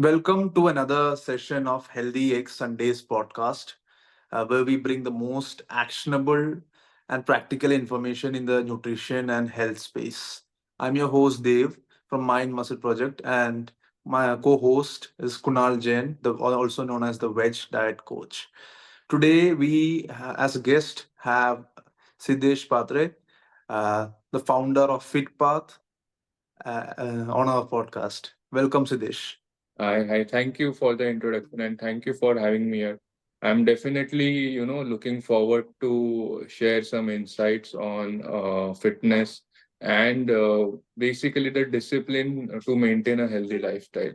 Welcome to another session of Healthy X Sundays podcast, where we bring the most actionable and practical information in the nutrition and health space. I'm your host Dev from Mind Muscle Project, and my co-host is Kunal Jain, also known as the Veg Diet Coach. Today, as a guest, have Sidesh Patre, the founder of Fitpaath, on our podcast. Welcome, Sidhesh. Hi, thank you for the introduction and thank you for having me here. I'm definitely, looking forward to share some insights on fitness and basically the discipline to maintain a healthy lifestyle.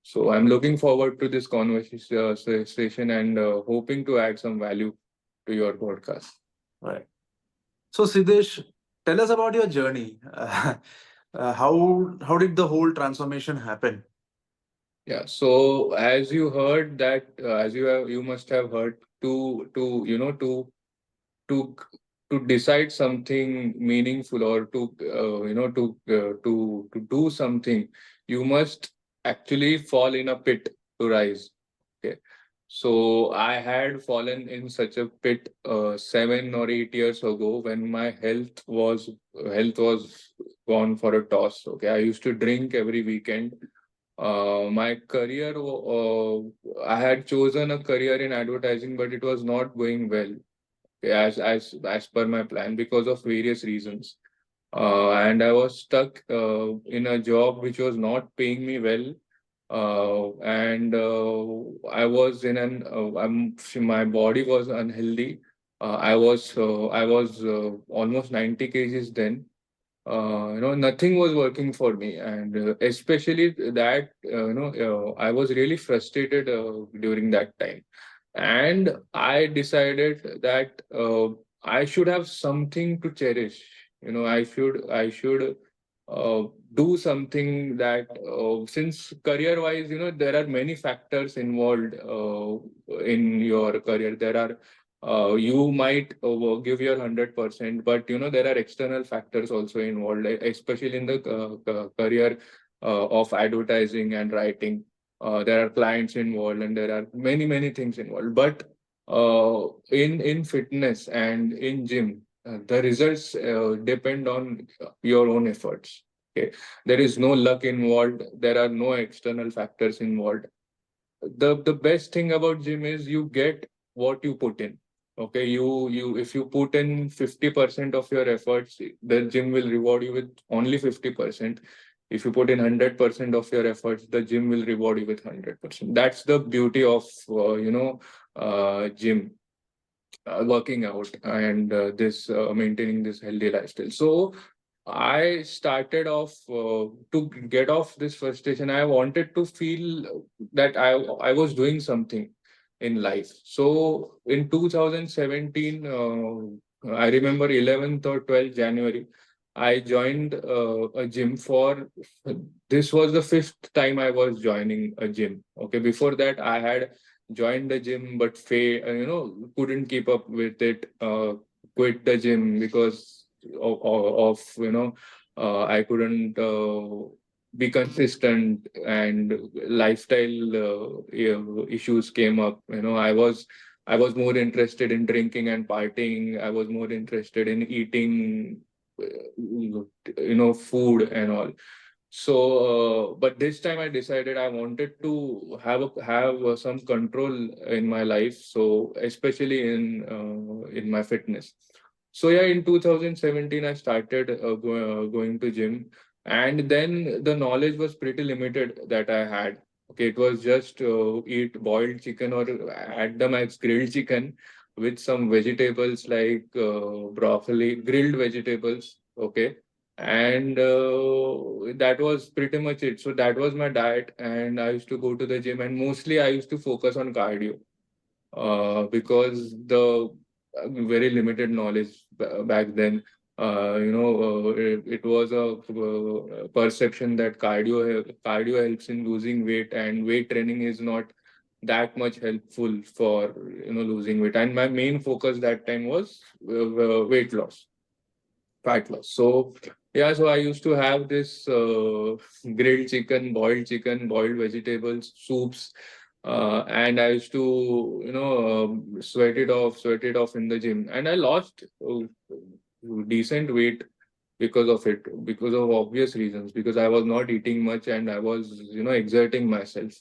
So I'm looking forward to this conversation and hoping to add some value to your podcast. Right. So, Siddesh, tell us about your journey. How did the whole transformation happen? Yeah. So as you heard that, you must have heard to to decide something meaningful or to do something, you must actually fall in a pit to rise. Okay. So I had fallen in such a pit 7 or 8 years ago when my health was gone for a toss. Okay, I used to drink every weekend. My career, I had chosen a career in advertising, but it was not going well as per my plan because of various reasons. And I was stuck in a job which was not paying me well. And I was in my body was unhealthy. I was almost 90 kgs then. Nothing was working for me, and especially that I was really frustrated during that time, and I decided that I should have something to cherish. I should uh, do something that, since career wise, there are many factors involved in your career. You might give your 100%, but there are external factors also involved, especially in the career of advertising and writing. There are clients involved, and there are many things involved. But in fitness and in gym, the results depend on your own efforts. Okay, there is no luck involved. There are no external factors involved. The best thing about gym is you get what you put in. Okay, you if you put in 50% of your efforts, the gym will reward you with only 50%. If you put in 100% of your efforts, the gym will reward you with 100%. That's the beauty of gym, working out, and this maintaining this healthy lifestyle. So I started off to get off this frustration. I wanted to feel that I was doing something in life. So in 2017, I remember 11th or 12th January, I joined a gym for. This was the fifth time I was joining a gym. Okay, before that I had joined the gym, but couldn't keep up with it. Quit the gym because of I couldn't be consistent, and lifestyle issues came up. I was more interested in drinking and partying. I was more interested in eating food and all. So but this time I decided I wanted to have some control in my life, so especially in my fitness. So yeah, in 2017 I started going to gym, and then the knowledge was pretty limited that I had. Okay, it was just eat boiled chicken, or at the max grilled chicken, with some vegetables like broccoli, grilled vegetables. Okay, and that was pretty much it. So that was my diet, and I used to go to the gym, and mostly I used to focus on cardio because the very limited knowledge back then. It was a perception that cardio helps in losing weight, and weight training is not that much helpful for losing weight. And my main focus that time was weight loss, fat loss. So Yeah, so I used to have this grilled chicken, boiled vegetables, soups, and I used to, sweat it off in the gym, and I lost decent weight because of it, because of obvious reasons, because I was not eating much and I was, exerting myself.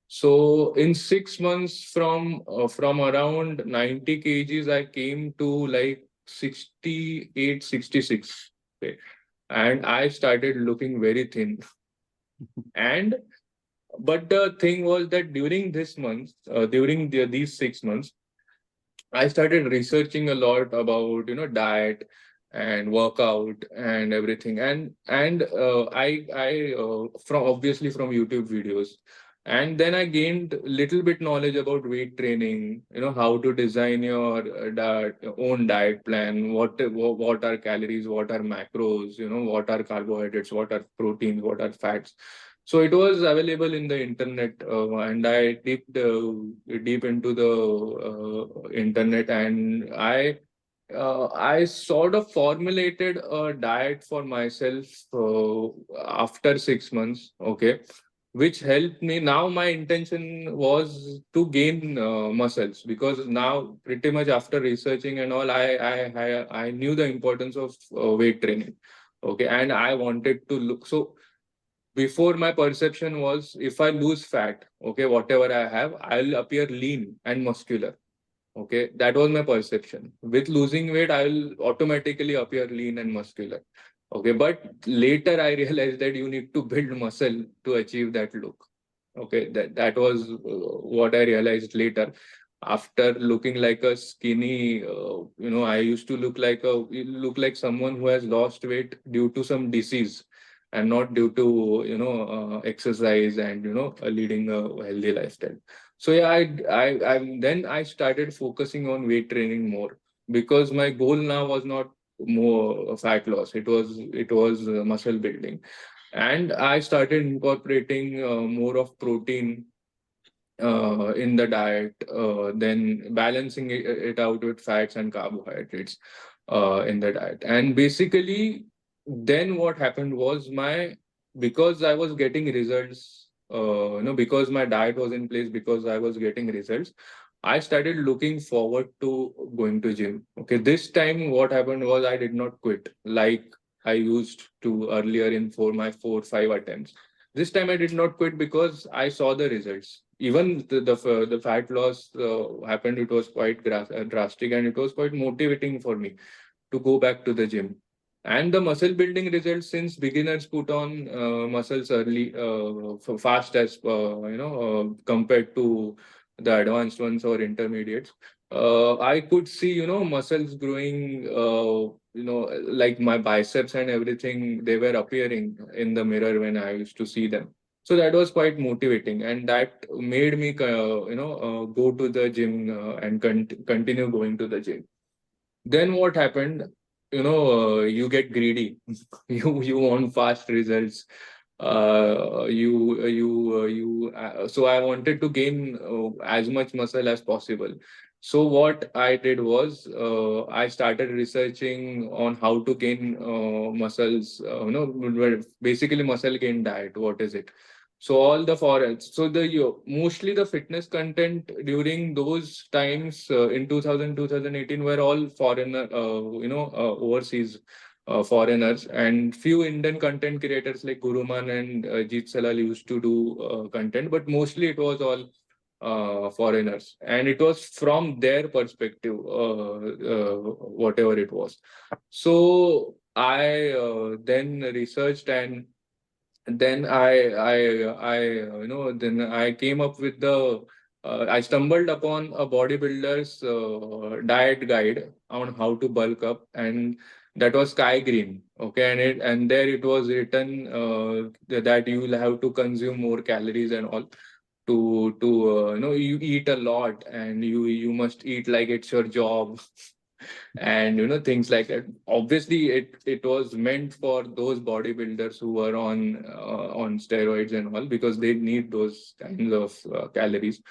So in 6 months, from around 90 kgs, I came to like 68, 66. Okay. And I started looking very thin. And but the thing was that during these 6 months, I started researching a lot about diet and workout and everything, and I from obviously from YouTube videos, and then I gained little bit knowledge about weight training. How to design your own diet plan. What are calories? What are macros? What are carbohydrates? What are proteins? What are fats? So it was available in the internet, and I dipped deep into the internet, and I sort of formulated a diet for myself after 6 months. Okay, which helped me. Now my intention was to gain muscles, because now pretty much after researching and all, I knew the importance of weight training. Okay, and I wanted to look so. Before, my perception was, if I lose fat, okay, whatever I have, I'll appear lean and muscular. Okay, that was my perception. With losing weight, I will automatically appear lean and muscular. Okay, but later I realized that you need to build muscle to achieve that look. Okay, that was what I realized later. After looking like a skinny, I used to look like someone who has lost weight due to some disease, and not due to exercise and leading a healthy lifestyle. So yeah, then I started focusing on weight training more, because my goal now was not more fat loss. It was muscle building, and I started incorporating more of protein in the diet, then balancing it out with fats and carbohydrates in the diet. And basically, then what happened was, because I was getting results, because my diet was in place, because I was getting results, I started looking forward to going to gym. Okay, this time what happened was, I did not quit like I used to earlier in my 4 5 attempts. This time I did not quit because I saw the results. Even the fat loss happened. It was quite drastic, and it was quite motivating for me to go back to the gym. And the muscle building results, since beginners put on muscles early, fast as compared to the advanced ones or intermediates, I could see muscles growing. Like my biceps and everything, they were appearing in the mirror when I used to see them. So that was quite motivating, and that made me go to the gym and continue going to the gym. Then what happened? You get greedy. You want fast results. So I wanted to gain as much muscle as possible. So what I did was, I started researching on how to gain muscles. Basically muscle gain diet. What is it? So all the foreigns, so mostly the fitness content during those times, in 2018, were all foreigner, overseas foreigners, and few Indian content creators like Guruman and Jeet Salal used to do content, but mostly it was all foreigners, and it was from their perspective, whatever it was. So I then researched, and then then I came up with I stumbled upon a bodybuilder's diet guide on how to bulk up, and that was Sky Green. Okay, and there it was written that you will have to consume more calories and all, to you eat a lot, and you must eat like it's your job. And things like that. Obviously it was meant for those bodybuilders who were on steroids and all, because they need those kinds of calories.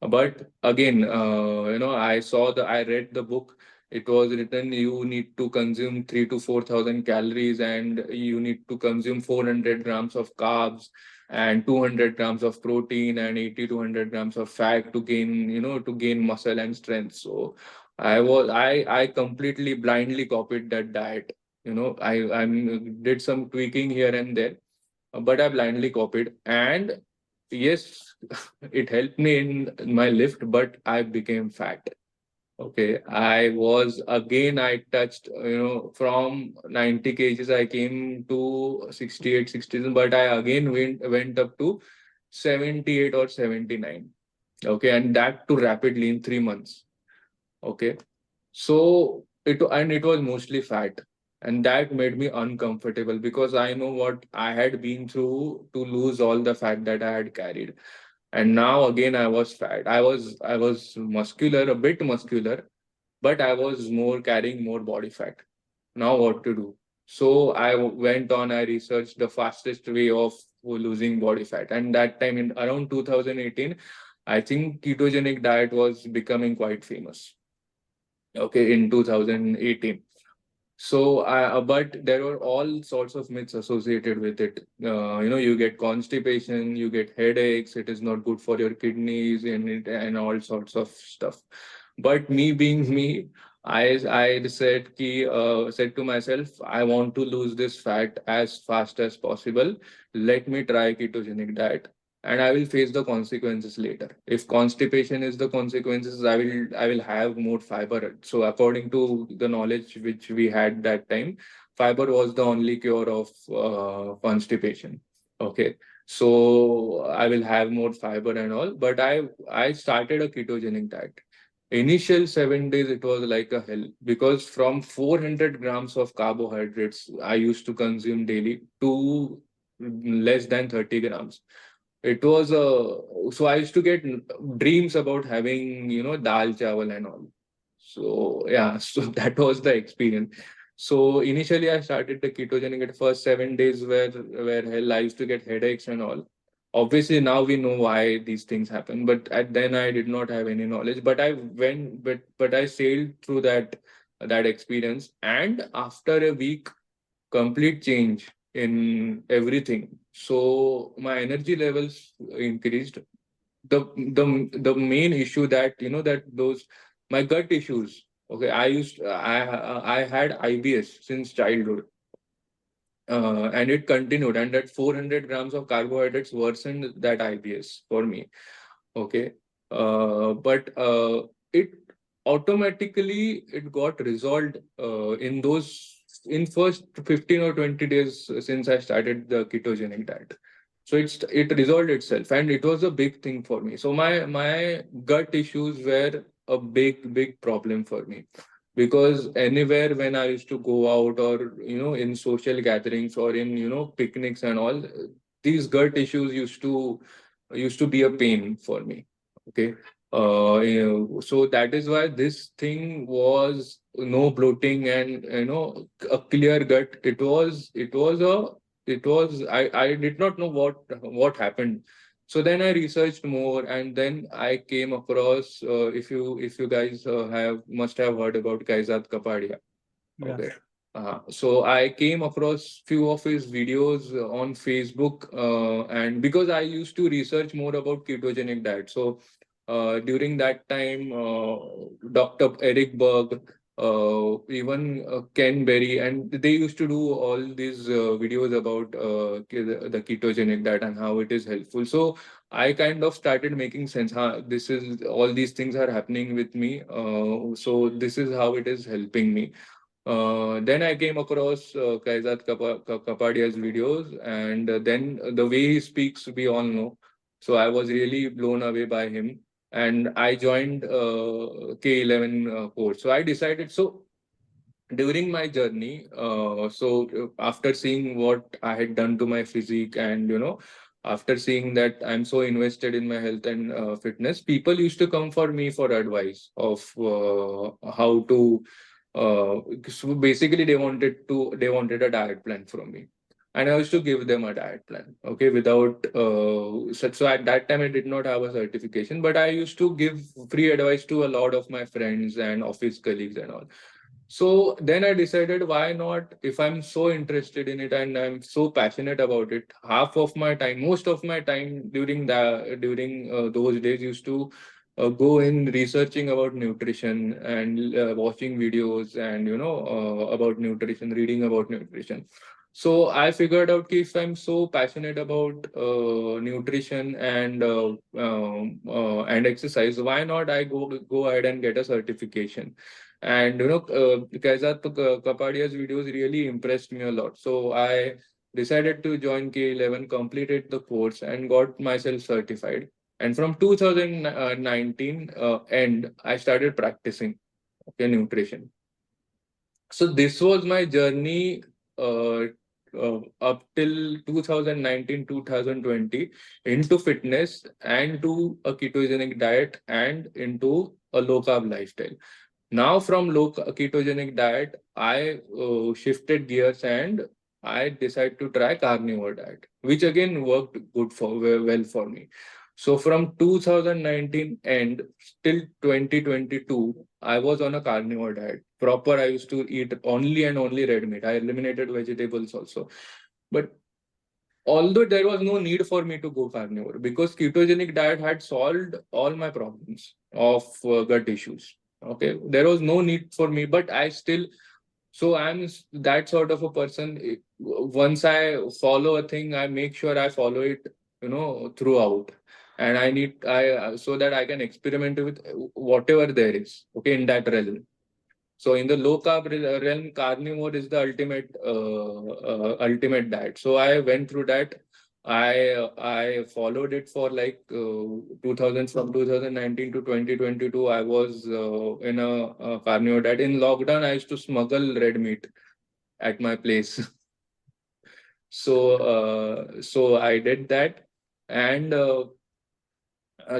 But again, I read the book, It was written you need to consume 3 to 4,000 calories, and you need to consume 400 grams of carbs and 200 grams of protein and 80 to 100 grams of fat to gain, to gain muscle and strength. So I completely blindly copied that diet. I did some tweaking here and there, but I blindly copied. And yes, it helped me in my lift, but I became fat. Okay, I touched, from 90 kgs, I came to 68, 67, but I again went up to 78 or 79. Okay, and that too rapidly in 3 months. Okay, so it was mostly fat, and that made me uncomfortable because I know what I had been through to lose all the fat that I had carried. And now again I was fat. I was muscular, a bit muscular, but I was more carrying more body fat. Now what to do? So went on, I researched the fastest way of losing body fat. And that time in around 2018, I think ketogenic diet was becoming quite famous. Okay, in 2018. So, but there were all sorts of myths associated with it. You get constipation, you get headaches, it is not good for your kidneys, and all sorts of stuff. But me being me, I said to myself, I want to lose this fat as fast as possible. Let me try ketogenic diet, and I will face the consequences later. If constipation is the consequences, I will have more fiber. So according to the knowledge which we had that time, fiber was the only cure of constipation. Okay, so I will have more fiber and all. But I started a ketogenic diet. Initial 7 days, it was like a hell because from 400 grams of carbohydrates I used to consume daily to less than 30 grams. It was so I used to get dreams about having, dal chawal and all. So yeah, so that was the experience. So initially I started the ketogenic. At first 7 days where hell, I used to get headaches and all. Obviously now we know why these things happen, but at then I did not have any knowledge. But I went, but I sailed through that experience, and after a week, complete change in everything. So my energy levels increased. The main issue that that those my gut issues. Okay, I had IBS since childhood, and it continued. And that 400 grams of carbohydrates worsened that IBS for me. Okay, but it automatically it got resolved in first 15 or 20 days since I started the ketogenic diet. So it resolved itself, and it was a big thing for me. So my gut issues were a big problem for me, because anywhere when I used to go out, or in social gatherings, or in picnics and all, these gut issues used to be a pain for me. Okay. So that is why this thing was no bloating and a clear gut. I did not know what happened. So then I researched more, and then I came across, if you guys have must have heard about Kaizad Kapadia. Yeah. Okay. So I came across few of his videos on Facebook, and because I used to research more about ketogenic diet. So during that time, Dr. Eric Berg, even Ken Berry, and they used to do all these videos about the ketogenic diet and how it is helpful. So I kind of started making sense. This is all these things are happening with me. So this is how it is helping me. Then I came across Kapadia's videos, and then the way he speaks, we all know. So I was really blown away by him, and I joined K11 course. So I decided. So during my journey, after seeing what I had done to my physique, and after seeing that I'm so invested in my health and fitness, people used to come for me for advice of how to. So basically, they wanted a diet plan from me, and I used to give them a diet plan. Okay, without so at that time I did not have a certification, but I used to give free advice to a lot of my friends and office colleagues and all. So then I decided, why not? If I'm so interested in it and I'm so passionate about it, half of my time, most of my time during those days used to go in researching about nutrition and watching videos and about nutrition, reading about nutrition. So I figured out if I'm so passionate about nutrition and exercise, why not I go ahead and get a certification? And Kaizad Kapadia's videos really impressed me a lot. So I decided to join K11, completed the course, and got myself certified. And from 2019 end, I started practicing nutrition. So this was my journey uh, up till 2019, 2020 into fitness and to a ketogenic diet and into a low carb lifestyle. Now, from low ketogenic diet, I shifted gears and I decided to try carnivore diet, which again worked well for me. So from 2019 end till 2022, I was on a carnivore diet. Proper, I used to eat only and only red meat. I eliminated vegetables also. But although there was no need for me to go carnivore because ketogenic diet had solved all my problems of gut issues. Okay, there was no need for me, but I still, so that sort of a person. Once I follow a thing, I make sure I follow it, throughout, and I so that I can experiment with whatever there is. Okay, in that realm. So in the low carb realm, carnivore is the ultimate diet. So I went through that. I followed it for like 2000 from 2019 to 2022. I was in a carnivore diet. In lockdown, I used to smuggle red meat at my place. So I did that, and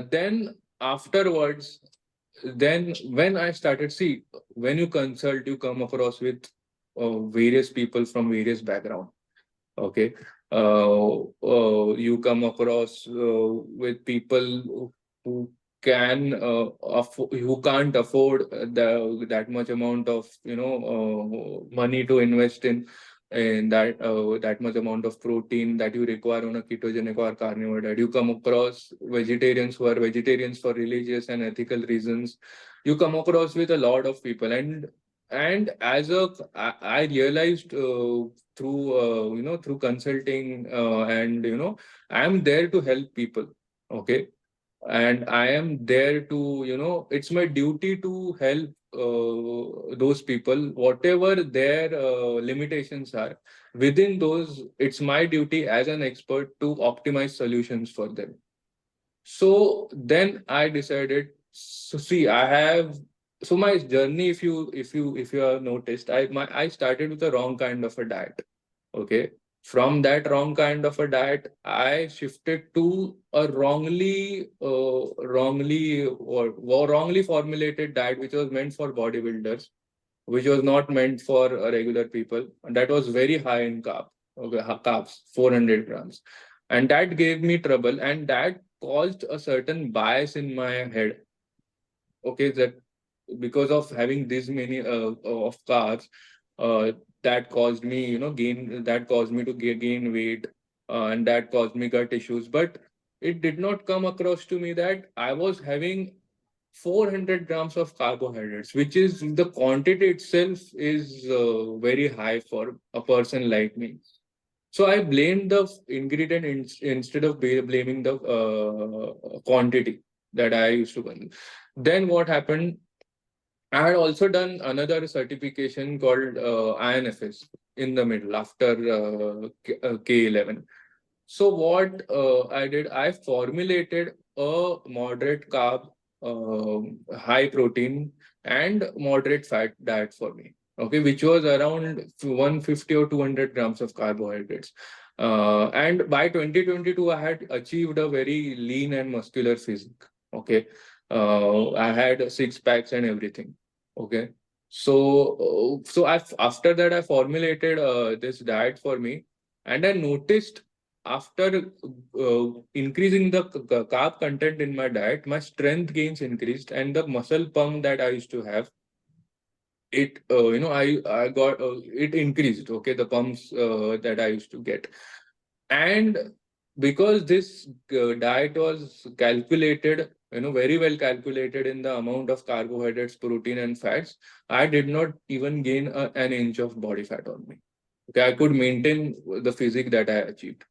then afterwards, then when I started, see, when you consult, you come across with various people from various background. Okay, you come across with people who who can't afford that much amount of money to invest in that much amount of protein that you require on a ketogenic or carnivore diet. You come across vegetarians who are vegetarians for religious and ethical reasons. You come across with a lot of people, and as I realized through through consulting and I'm there to help people. Okay, and I am there to it's my duty to help those people, whatever their limitations are. Within those, it's my duty as an expert to optimize solutions for them. So then I decided. So see, I have so my journey. If you have noticed, I started with the wrong kind of a diet. Okay, from that wrong kind of a diet, I shifted to a wrongly formulated diet, which was meant for bodybuilders, which was not meant for regular people. And that was very high in carbs, 400 grams, and that gave me trouble, and that caused a certain bias in my head. Okay, that because of having this many of carbs, uh, that caused me that caused me to gain weight, and that caused me gut issues. But it did not come across to me that I was having 400 grams of carbohydrates, which is the quantity itself is very high for a person like me. So I blamed the ingredient instead of blaming the quantity that I used to consume. Then what happened? I had also done another certification called INFS in the middle after K11. So what I did, I formulated a moderate carb, high protein, and moderate fat diet for me. Okay, which was around 150 or 200 grams of carbohydrates. And by 2022, I had achieved a very lean and muscular physique. Okay, I had six packs and everything. Okay, so after that, I formulated this diet for me, And I noticed after increasing the carb content in my diet, my strength gains increased, and the muscle pump that I used to have, it I got it increased. Okay, the pumps that I used to get. And because this diet was calculated, very well calculated in the amount of carbohydrates, protein, and fats, I did not even gain an inch of body fat on me. Okay, I could maintain the physique that I achieved.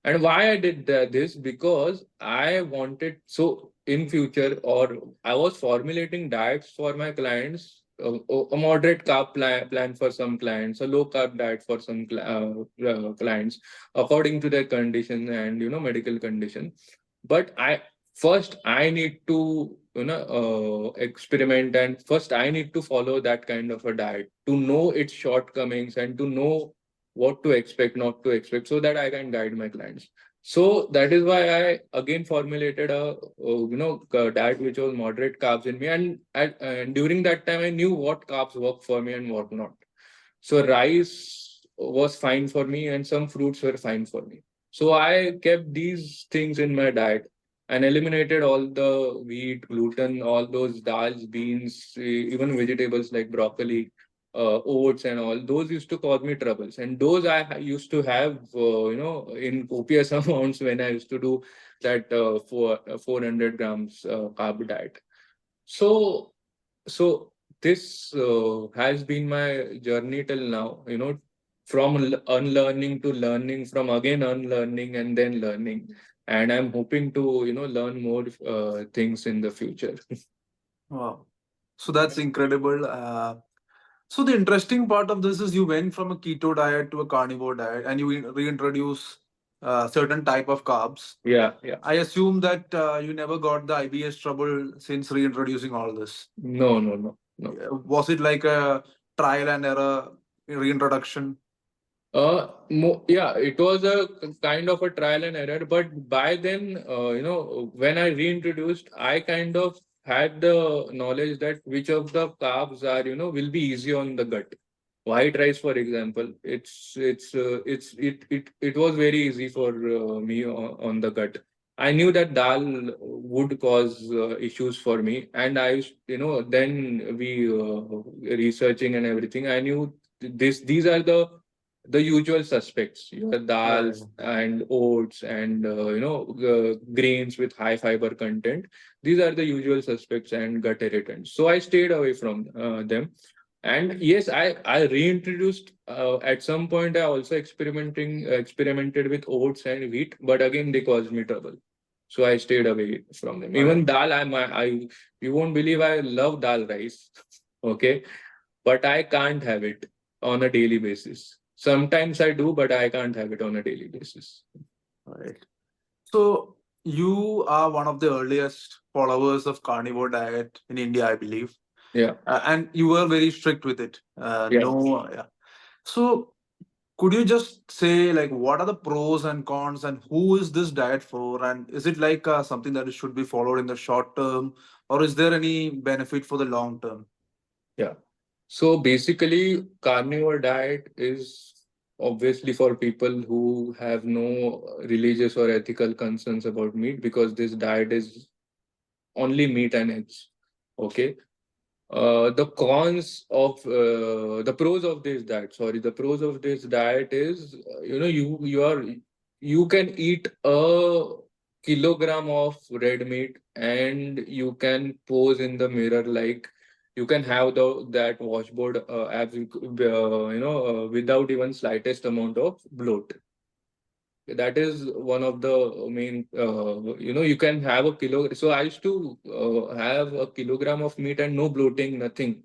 And why I did this, because I wanted, so in future, or I was formulating diets for my clients, a moderate carb plan for some clients, a low carb diet for some clients, according to their condition and medical condition. But I need to experiment, and first I need to follow that kind of a diet to know its shortcomings and to know what to expect, not to expect, so that I can guide my clients. So that is why I again formulated a diet which was moderate carbs in me, and during that time I knew what carbs work for me and what not. So rice was fine for me, and some fruits were fine for me. So I kept these things in my diet and eliminated all the wheat, gluten, all those dals, beans, even vegetables like broccoli, oats, and all. Those used to cause me troubles, and those used to have, in copious amounts when I used to do that 400 grams carb diet. So so this has been my journey till now, from unlearning to learning, from again unlearning and then learning. And I'm hoping to, learn more things in the future. Wow. So that's incredible. So the interesting part of this is you went from a keto diet to a carnivore diet, and you reintroduce certain type of carbs. Yeah, yeah. I assume that you never got the IBS trouble since reintroducing all this. No, no, no, no. Was it like a trial and error reintroduction? Yeah, it was a kind of a trial and error, but by then, when I reintroduced, I kind of had the knowledge that which of the carbs are, will be easy on the gut. White rice, for example, it was very easy for me on the gut. I knew that dal would cause issues for me, and then we researching and everything. I knew these are the usual suspects, your Right. dals and oats and grains with high fiber content. These are the usual suspects and gut irritants. So I stayed away from them. And yes, I reintroduced at some point. I also experimented with oats and wheat, but again they caused me trouble. So I stayed away from them. Even Right. dal, I you won't believe I love dal rice. Okay, but I can't have it on a daily basis. Sometimes I do, but I can't have it on a daily basis. Right. So you are one of the earliest followers of carnivore diet in India, I believe, Yeah, and you were very strict with it. yeah, No, yeah. So could you just say like what are the pros and cons, and who is this diet for, and is it like something that should be followed in the short term, or is there any benefit for the long term? yeah. So basically, carnivore diet is obviously for people who have no religious or ethical concerns about meat, because this diet is only meat and eggs. Okay. The cons of the pros of this diet. Sorry, the pros of this diet is, you can eat a kilogram of red meat and you can pose in the mirror like you can have that washboard abs, without even slightest amount of bloat. That is one of the main, you can have a kilo. So I used to have a kilogram of meat and no bloating, nothing.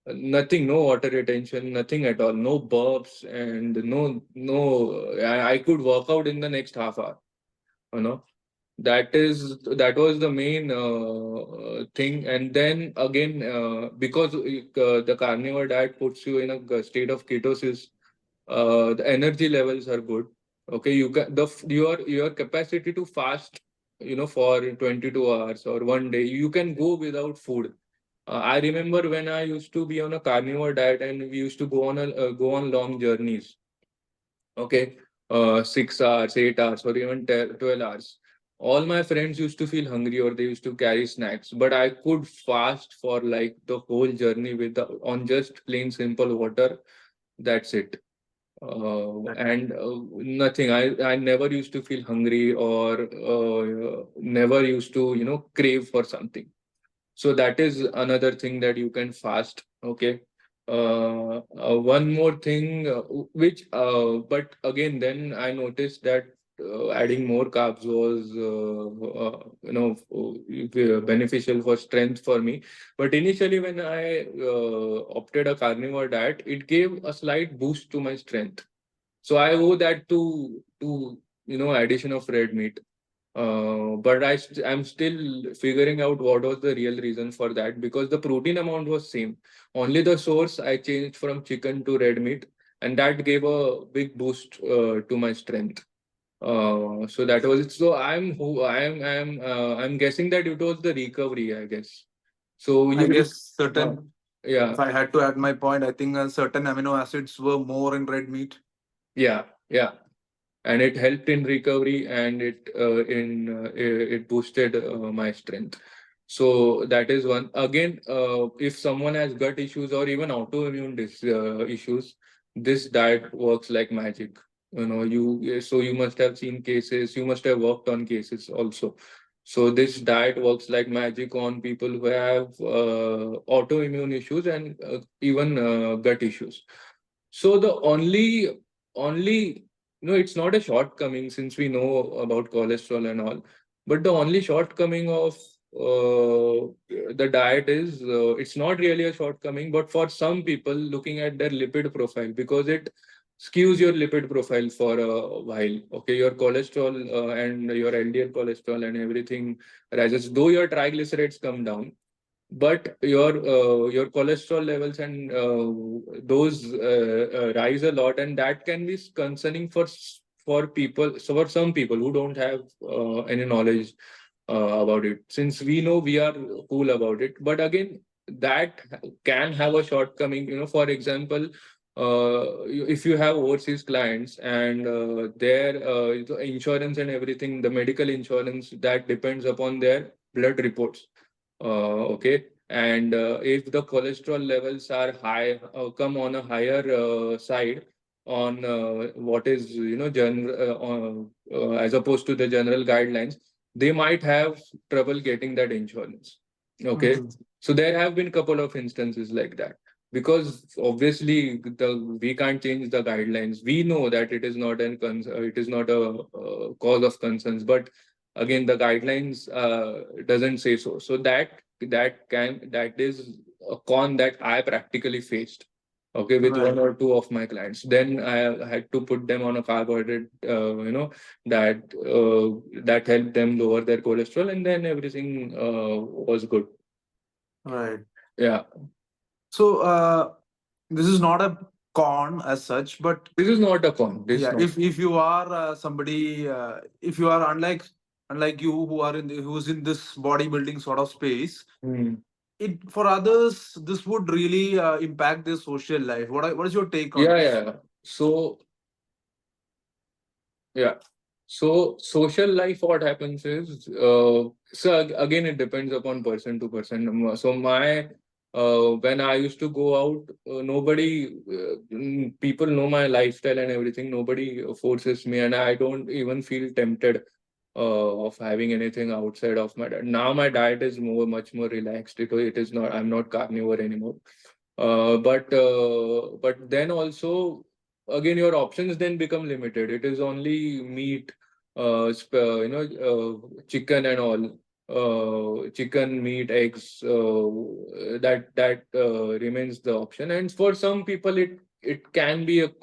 Nothing, no water retention, nothing at all, no burps, and I could work out in the next half hour. You know, that was the main thing. And then again, because the carnivore diet puts you in a state of ketosis, the energy levels are good. Okay, you can your capacity to fast, for 22 hours or one day, you can go without food. I remember when I used to be on a carnivore diet and we used to go on long journeys. Okay, 6 hours, 8 hours, or even 12 hours. All my friends used to feel hungry or they used to carry snacks, but I could fast for like the whole journey on just plain simple water. That's it. And nothing. I never used to feel hungry or never used to, crave for something. So that is another thing that you can fast. Okay. One more thing, but again, then I noticed that adding more carbs was, beneficial for strength for me. But initially, when I opted a carnivore diet, it gave a slight boost to my strength. So I owe that to addition of red meat. But I'm still figuring out what was the real reason for that, because the protein amount was same. Only the source I changed from chicken to red meat, and that gave a big boost to my strength. So that was it. So I'm guessing that it was the recovery, I guess. So I you guess uh, certain, if yeah, I had to add my point, I think certain amino acids were more in red meat. yeah. And it helped in recovery, and it boosted my strength. So that is one. Again, if someone has gut issues or even autoimmune issues, this diet works like magic. You must have seen cases, you must have worked on cases also. So this diet works like magic on people who have autoimmune issues and even gut issues. So the only it's not a shortcoming, since we know about cholesterol and all, but the only shortcoming of the diet is, it's not really a shortcoming, but for some people looking at their lipid profile, because it skews your lipid profile for a while. Okay, your cholesterol and your LDL cholesterol and everything rises, though your triglycerides come down, but your cholesterol levels and those rise a lot, and that can be concerning for people. So for some people who don't have any knowledge about it, since we know we are cool about it, but again, that can have a shortcoming. For example, if you have overseas clients and their the insurance and everything, the medical insurance, that depends upon their blood reports. Okay. And if the cholesterol levels are high, come on a higher side on what is, as opposed to the general guidelines, they might have trouble getting that insurance. Okay. Mhm. So there have been couple of instances like that, because obviously we can't change the guidelines. We know that it is not a cause of concerns, but again, the guidelines doesn't say so. So that is a con that I practically faced. Okay, with one Right. or two of my clients, then I had to put them on a carbohydrate, that helped them lower their cholesterol, and then everything was good. Right. Yeah, So this is not a con as such, but this is not a con. This is yeah, not. if you are somebody, if you are unlike you who are who's in this bodybuilding sort of space, Hmm. it for others this would really impact their social life. What is your take on Yeah, this? yeah. Yeah. So social life, what happens is, again, it depends upon person to person. So when I used to go out, people know my lifestyle and everything. Nobody forces me, and I don't even feel tempted of having anything outside of my diet. Now my diet is much more relaxed. It is not. I'm not carnivore anymore. But then also, again, your options then become limited. It is only meat, chicken and all, chicken, meat, eggs, that remains the option. And for some people, it can be it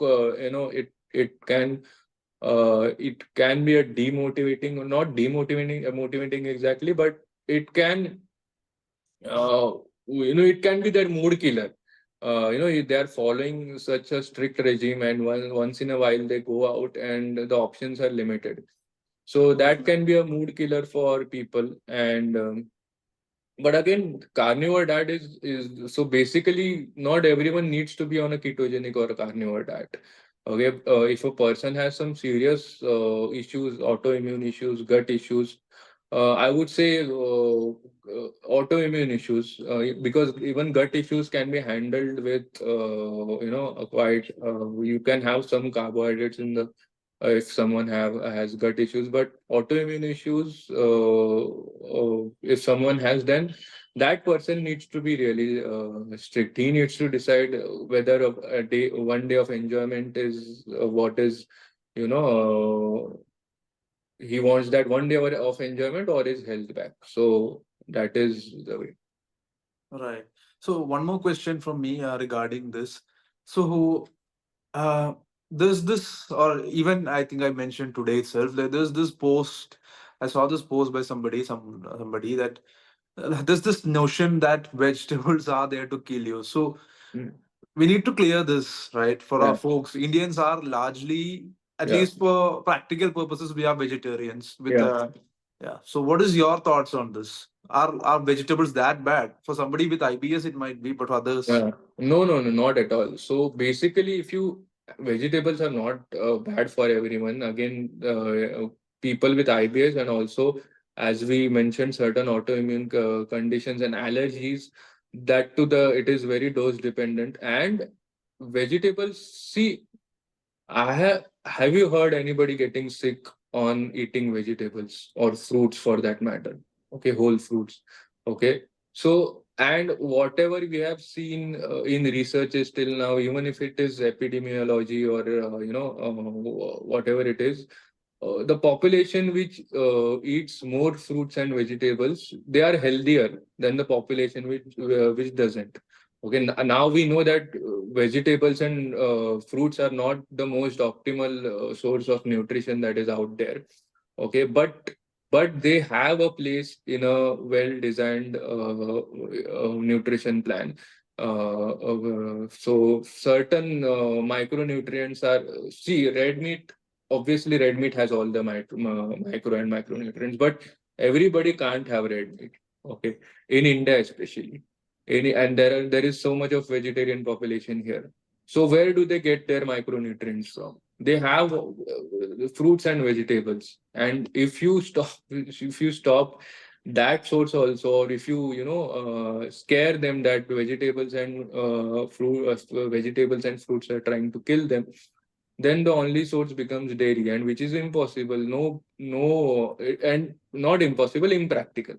can be a demotivating, or not demotivating, motivating exactly, but it can uh, it can be their mood killer. If they are following such a strict regime, and once in a while they go out and the options are limited. So that can be a mood killer for people. And but again, carnivore diet is so basically not everyone needs to be on a ketogenic or a carnivore diet. Okay, if a person has some serious issues, autoimmune issues, gut issues, I would say autoimmune issues, because even gut issues can be handled with, a quite. You can have some carbohydrates in the if someone has gut issues, but autoimmune issues, if someone has, then that person needs to be really strict. He needs to decide whether a day, one day of enjoyment is what is, you know, he wants that one day of enjoyment or his health back. So that is the way. Right. So one more question from me regarding this. So uh, there's this, or even I think I mentioned today itself, that there's this post. I saw this post by somebody that there's this notion that vegetables are there to kill you. So Mm. we need to clear this, right? For our Yeah, folks, Indians are largely, at yeah, least for practical purposes, we are vegetarians. With yeah. yeah. So what is your thoughts on this? Are vegetables that bad? For somebody with IBS, it might be, but for others, No, no, no, not at all. So basically, if you vegetables are not bad for everyone. Again, people with IBS and also, as we mentioned, certain autoimmune conditions and allergies. That to the it is very dose dependent. And vegetables. See, I have you heard anybody getting sick on eating vegetables or fruits for that matter? Okay, whole fruits. Okay, so and whatever we have seen in researches till now, even if it is epidemiology or whatever it is, the population which eats more fruits and vegetables, they are healthier than the population which doesn't. Okay, now we know that vegetables and fruits are not the most optimal source of nutrition that is out there. Okay, but they have a place in a well-designed nutrition plan. So certain micronutrients are, see, red meat. Obviously, red meat has all the micro and macronutrients, but everybody can't have red meat. Okay, in India especially, and there is so much of vegetarian population here. So where do they get their micronutrients from? They have fruits and vegetables, and if you stop that source also, or if scare them that vegetables and fruits are trying to kill them, then the only source becomes dairy, and which is impossible. No, no, and not impossible, impractical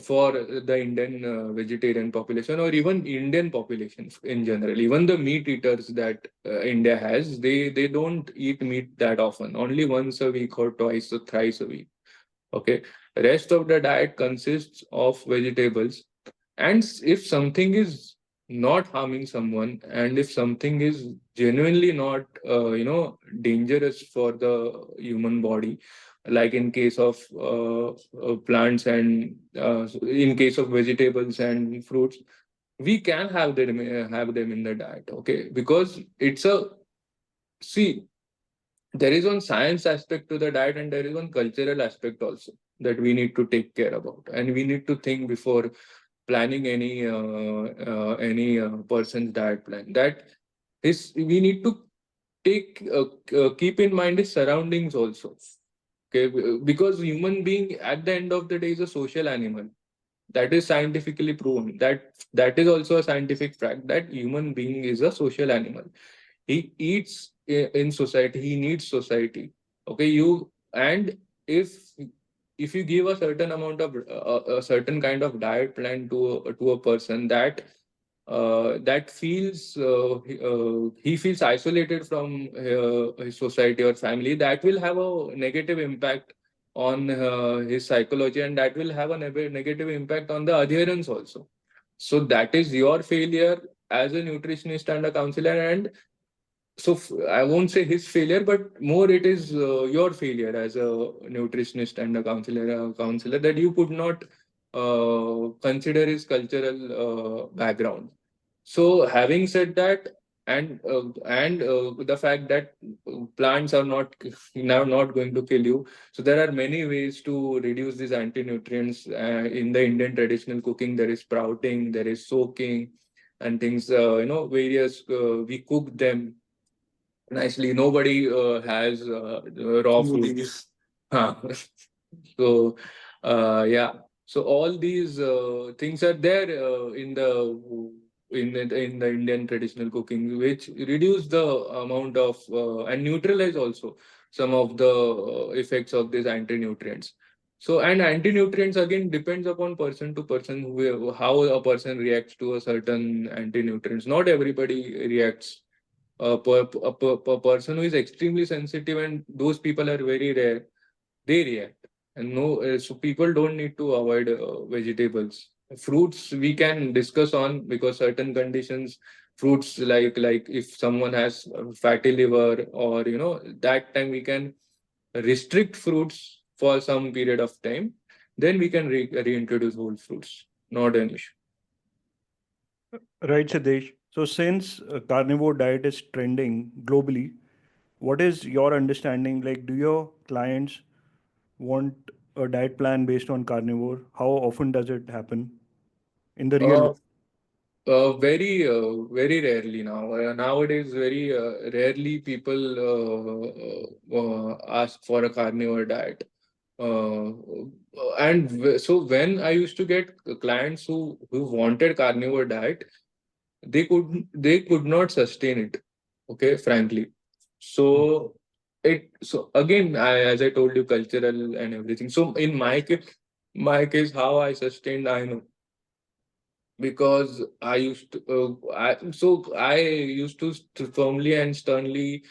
for the Indian vegetarian population or even Indian population in general. Even the meat eaters that India has, they don't eat meat that often, only once a week or twice or thrice a week. Okay, rest of the diet consists of vegetables. And if something is not harming someone, and if something is genuinely not dangerous for the human body, like in case of plants and in case of vegetables and fruits, we can have them in the diet. Okay, because it's a, see, there is one science aspect to the diet and there is one cultural aspect also that we need to take care about, and we need to think before planning any person's diet plan. That is, we need to keep in mind his surroundings also. Okay, because human being at the end of the day is a social animal. That is scientifically proven. That is also a scientific fact that human being is a social animal. He eats in society. He needs society. Okay, you, and if you give a certain amount of a certain kind of diet plan to a person that feels he feels isolated from his society or family, that will have a negative impact on his psychology, and that will have a negative impact on the adherence also. So that is your failure as a nutritionist and a counselor, and so I won't say his failure, but more it is your failure as a nutritionist and a counselor, that you could not consider his cultural background. So having said that, and the fact that plants are not now not going to kill you, so there are many ways to reduce these anti-nutrients. In the Indian traditional cooking, there is sprouting, there is soaking, and things. Various we cook them. nicely. Nobody has raw food. Smoothies. Huh. So, yeah. So all these things are there in the Indian traditional cooking, which reduce the amount of and neutralize also some of the effects of these anti-nutrients. So, and anti-nutrients again depends upon person to person, how a person reacts to a certain anti-nutrients. Not everybody reacts. A person who is extremely sensitive, and those people are very rare, they react. And no, so people don't need to avoid vegetables. Fruits we can discuss on, because certain conditions, fruits like if someone has fatty liver, or that time we can restrict fruits for some period of time. Then we can reintroduce whole fruits. Not an issue. Right, Sidhesh. So, since carnivore diet is trending globally, what is your understanding? Like, do your clients want a diet plan based on carnivore? How often does it happen in the real Uh, life? very rarely now. Nowadays, very rarely people ask for a carnivore diet. So when I used to get clients who wanted carnivore diet, they could not sustain it. Okay, frankly. So again, as I told you, cultural and everything. So in my case, how I sustained, I know, because I used to firmly and sternly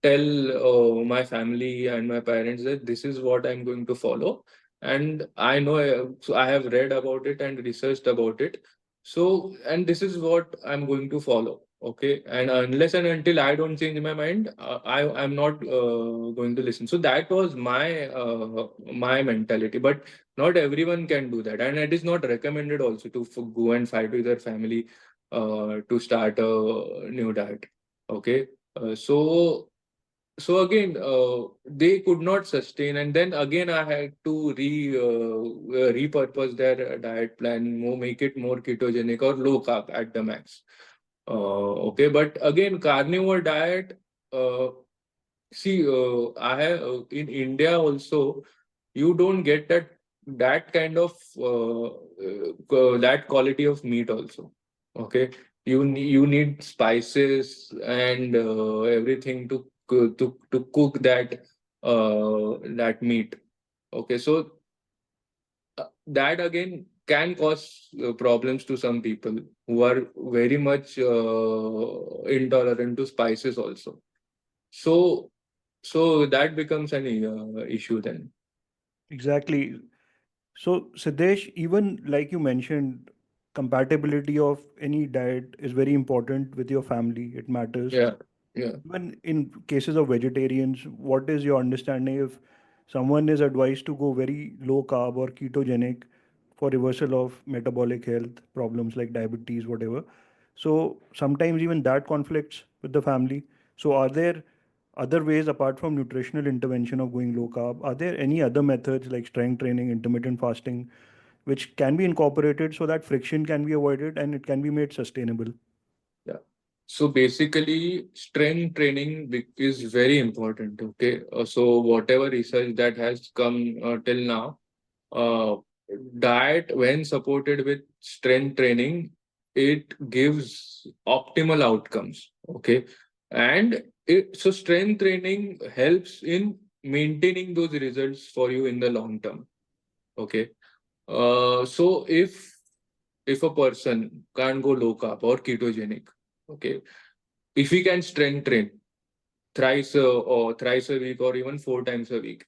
tell my family and my parents that this is what I'm going to follow, and I know, so I have read about it and researched about it. So, and this is what I'm going to follow. Okay, and unless and until I don't change my mind, I'm not going to listen. So that was my mentality, but not everyone can do that, and it is not recommended also to go and fight with your family to start a new diet. Okay, so again, they could not sustain, and then again I had to repurpose their diet plan, make it more ketogenic or low carb at the max. Okay, but again, carnivore diet. See, I have in India also, you don't get that kind of that quality of meat also. Okay, you need spices and everything to cook that meat. Okay, so that again can cause problems to some people who are very much intolerant to spices also. So that becomes an issue then. Exactly. So, Siddesh, even like you mentioned, compatibility of any diet is very important with your family. It matters. Yeah, yeah. Even in cases of vegetarians, what is your understanding if someone is advised to go very low carb or ketogenic for reversal of metabolic health problems like diabetes, whatever? So sometimes even that conflicts with the family. So are there other ways apart from nutritional intervention of going low carb? Are there any other methods like strength training, intermittent fasting, which can be incorporated so that friction can be avoided and it can be made sustainable? Yeah. So basically, strength training is very important. Okay. So whatever research that has come till now, uh, diet when supported with strength training, it gives optimal outcomes. Okay, and so strength training helps in maintaining those results for you in the long term. Okay, so if a person can't go low carb or ketogenic, okay, if he can strength train thrice a week or even 4 times a week,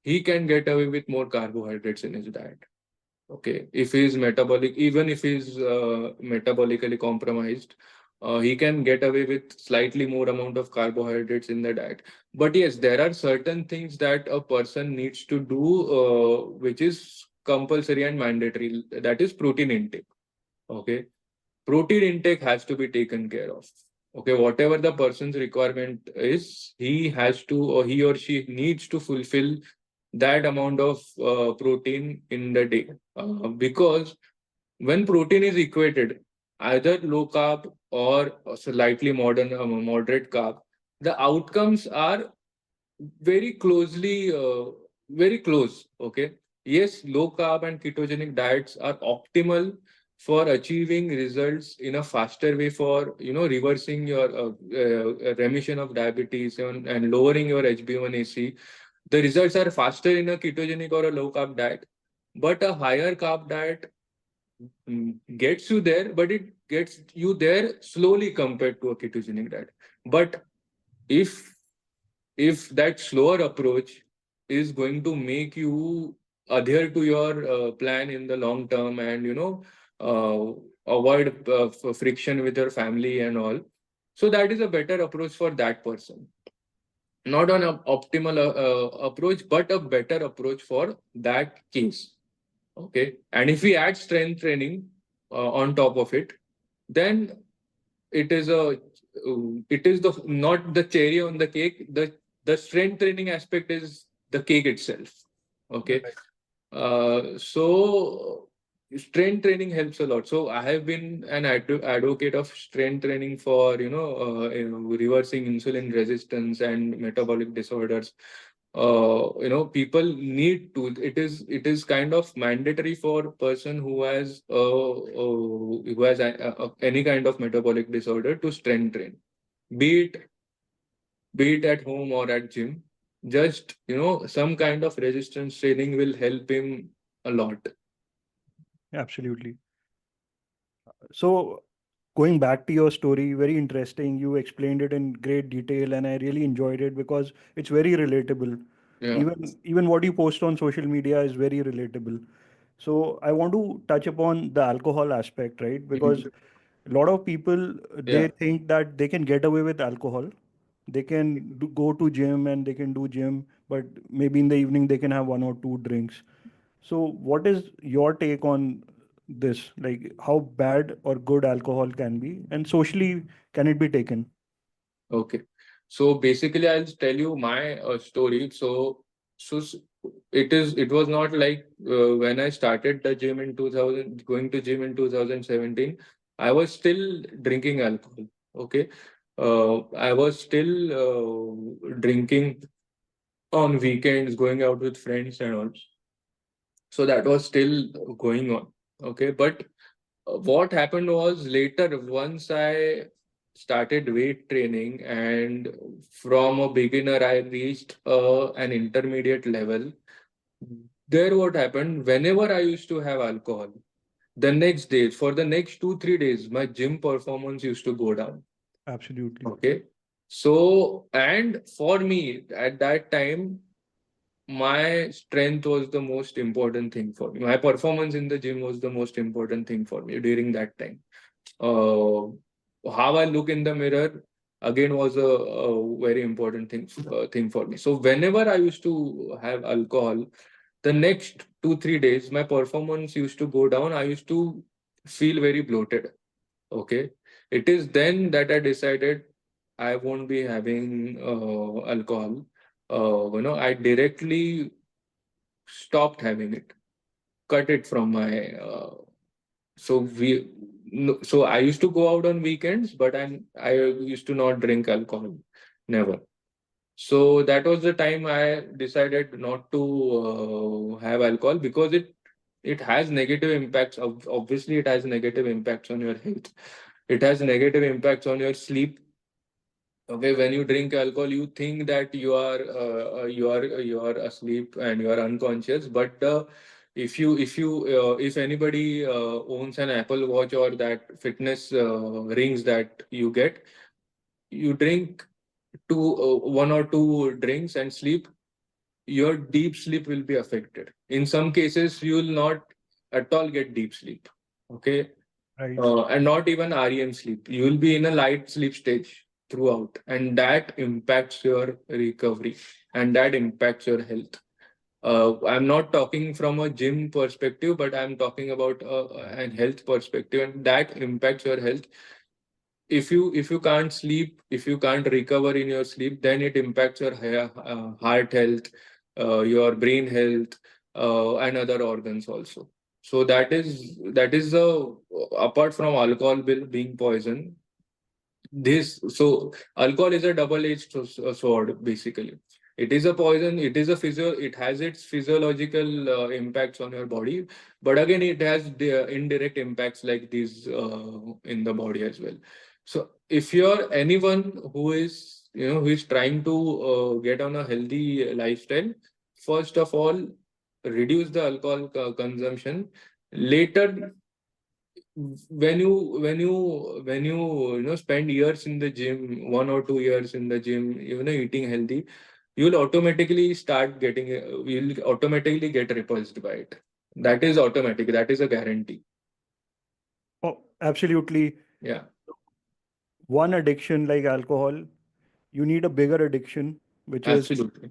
he can get away with more carbohydrates in his diet. Okay, if he's metabolic, even if he's metabolically compromised, he can get away with slightly more amount of carbohydrates in the diet. But yes, there are certain things that a person needs to do, which is compulsory and mandatory. That is protein intake. Okay, protein intake has to be taken care of. Okay, whatever the person's requirement is, he has to, or he or she needs to fulfill that amount of protein in the day, because when protein is equated, either low carb or slightly moderate carb, the outcomes are very close. Okay. Yes, low carb and ketogenic diets are optimal for achieving results in a faster way for, reversing your remission of diabetes and lowering your HbA1c. The results are faster in a ketogenic or a low carb diet, but a higher carb diet gets you there, but it gets you there slowly compared to a ketogenic diet. But if that slower approach is going to make you adhere to your plan in the long term, and avoid friction with your family and all, so that is a better approach for that person. Not an optimal approach, but a better approach for that case. Okay. And if we add strength training on top of it, then it is the not the cherry on the cake. The strength training aspect is the cake itself. Okay. Right. So strength training helps a lot. So I have been an advocate of strength training for reversing insulin resistance and metabolic disorders. People need to. It is kind of mandatory for person who has any kind of metabolic disorder to strength train, be it at home or at gym. Just some kind of resistance training will help him a lot. Absolutely. So, going back to your story, very interesting. You explained it in great detail, and I really enjoyed it because it's very relatable. Yeah. Even what you post on social media is very relatable. So, I want to touch upon the alcohol aspect, right? Because Mhm. a lot of people they Yeah. think that they can get away with alcohol. They can go to gym and they can do gym, but maybe in the evening they can have one or two drinks. So, what is your take on this? Like, how bad or good alcohol can be, and socially, can it be taken? Okay. So basically, I'll tell you my story. So it was not like when I started the gym in 2000, going to gym in 2017, I was still drinking alcohol. Okay. I was still drinking on weekends, going out with friends and all. So that was still going on. Okay. But what happened was later, once I started weight training, and from a beginner, I reached an intermediate level. There, what happened, whenever I used to have alcohol, the next day, for the next 2, 3 days, my gym performance used to go down. Absolutely. Okay. So, and for me at that time, my strength was the most important thing for me. My performance in the gym was the most important thing for me during that time. uh, how I look in the mirror again was a very important thing for me. So whenever I used to have alcohol, the next 2, 3 days, my performance used to go down. I used to feel very bloated. Okay, it is then that I decided I won't be having alcohol. I directly stopped having it, cut it from my so we so I used to go out on weekends, but I used to not drink alcohol, never. So that was the time I decided not to have alcohol, because it has negative impacts. Obviously, it has negative impacts on your health. It has negative impacts on your sleep. Okay, when you drink alcohol, you think that you are asleep and you are unconscious. But if anybody owns an Apple Watch or that fitness rings that you get, you drink one or two drinks and sleep, your deep sleep will be affected. In some cases, you will not at all get deep sleep. Okay, Right. and not even REM sleep. You will be in a light sleep stage throughout, and that impacts your recovery, and that impacts your health. I'm not talking from a gym perspective, but I'm talking about an health perspective, and that impacts your health. If you can't sleep, if you can't recover in your sleep, then it impacts your heart health, your brain health, and other organs also. So that is the apart from alcohol being poison, Alcohol is a double-edged sword, basically. It is a poison. It is a it has its physiological impacts on your body, but again it has the indirect impacts like these in the body as well. So if you're anyone who is, who is trying to get on a healthy lifestyle, first of all, reduce the alcohol consumption. Later, when you spend years in the gym, 1 or 2 years in the gym, eating healthy, you'll automatically you'll automatically get repulsed by it. That is automatic. That is a guarantee. Oh, absolutely. Yeah, One addiction like alcohol, you need a bigger addiction, which is absolutely.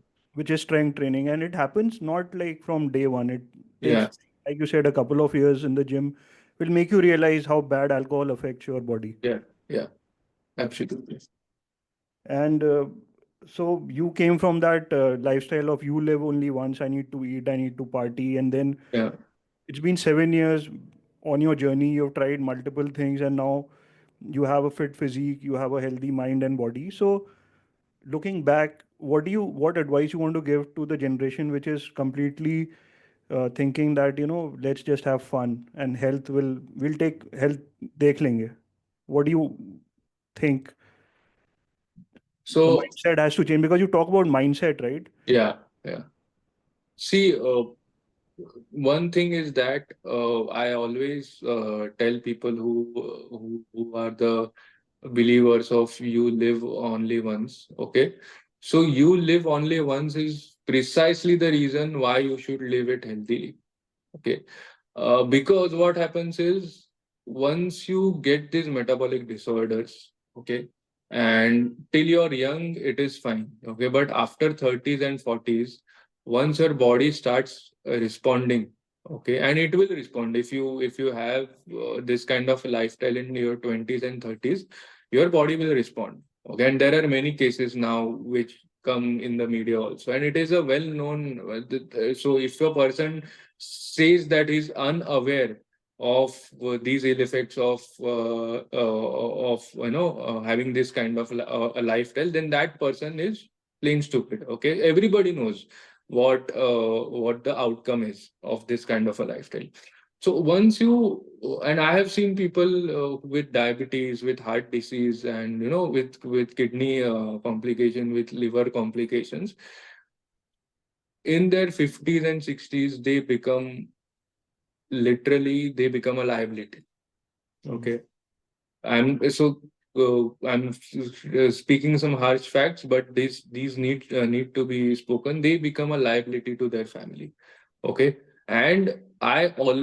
strength training, and it happens not like from day one. It takes, Yeah, like you said, a couple of years in the gym will make you realize how bad alcohol affects your body. yeah, yeah, absolutely. And so you came from that lifestyle of you live only once, I need to eat, I need to party, and then Yeah. it's been 7 years on your journey. You've tried multiple things, and now you have a fit physique, you have a healthy mind and body. So looking back, what advice you want to give to the generation which is completely thinking that let's just have fun and health will take health dekh lenge. What do you think the So mindset has to change, because you talk about mindset, right? yeah, yeah. See, one thing is that I always tell people who are the believers of you live only once. Okay, so you live only once is precisely the reason why you should live it healthily. Okay, because what happens is once you get these metabolic disorders, okay, and till you're young, it is fine, okay, but after 30s and 40s, once your body starts responding, okay, and it will respond if you have this kind of lifestyle in your 20s and 30s, your body will respond, okay, and there are many cases now which come in the media also, and it is a well known. So if a person says that he's unaware of these ill effects of having this kind of a lifestyle, then that person is plain stupid. Okay, everybody knows what the outcome is of this kind of a lifestyle. So once you and I have seen people with diabetes, with heart disease, and with kidney complication, with liver complications, in their 50s and 60s, they become a liability. Okay, I'm speaking some harsh facts, but these need to be spoken. They become a liability to their family. Okay, and I'm of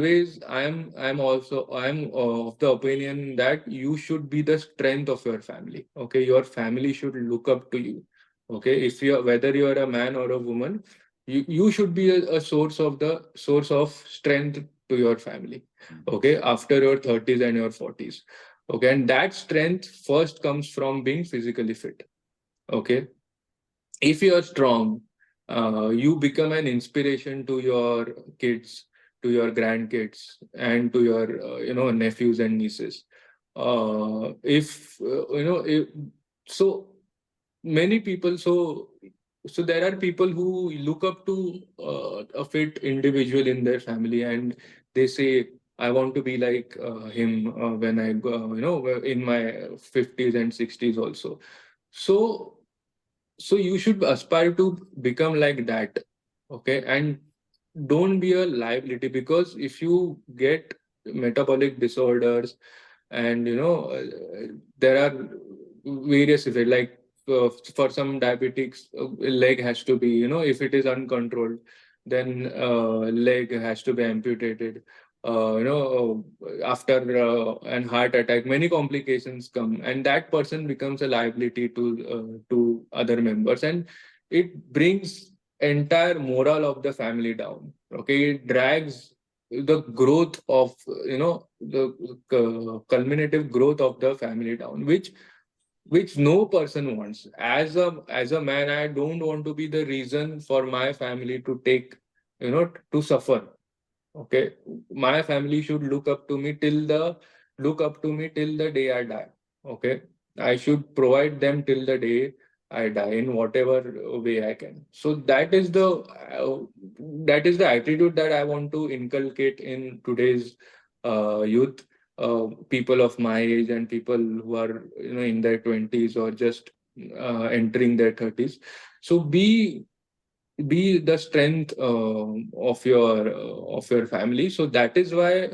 the opinion that you should be the strength of your family. Okay, your family should look up to you. Okay, if you whether you're a man or a woman, you should be a source of strength to your family. Okay, after your 30s and your 40s. Okay, and that strength first comes from being physically fit. Okay, if you are strong, you become an inspiration to your kids, to your grandkids, and to your nephews and nieces. If you know if, so many people so there are people who look up to a fit individual in their family, and they say, I want to be like him when I go, in my 50s and 60s also. So so you should aspire to become like that. Okay, and don't be a liability, because if you get metabolic disorders, and there are various effects, like for some diabetics, leg has to be, if it is uncontrolled, then leg has to be amputated. After an heart attack, many complications come, and that person becomes a liability to other members, and it brings entire morale of the family down. Okay, it drags the growth of the culminative growth of the family down, which no person wants. As a man, I don't want to be the reason for my family to take, to suffer. Okay, my family should look up to me till the day I die. Okay, I should provide them till the day I die in whatever way I can. So that is the attitude that I want to inculcate in today's youth, people of my age and people who are in their 20s or just entering their 30s. So be the strength of your family. So that is why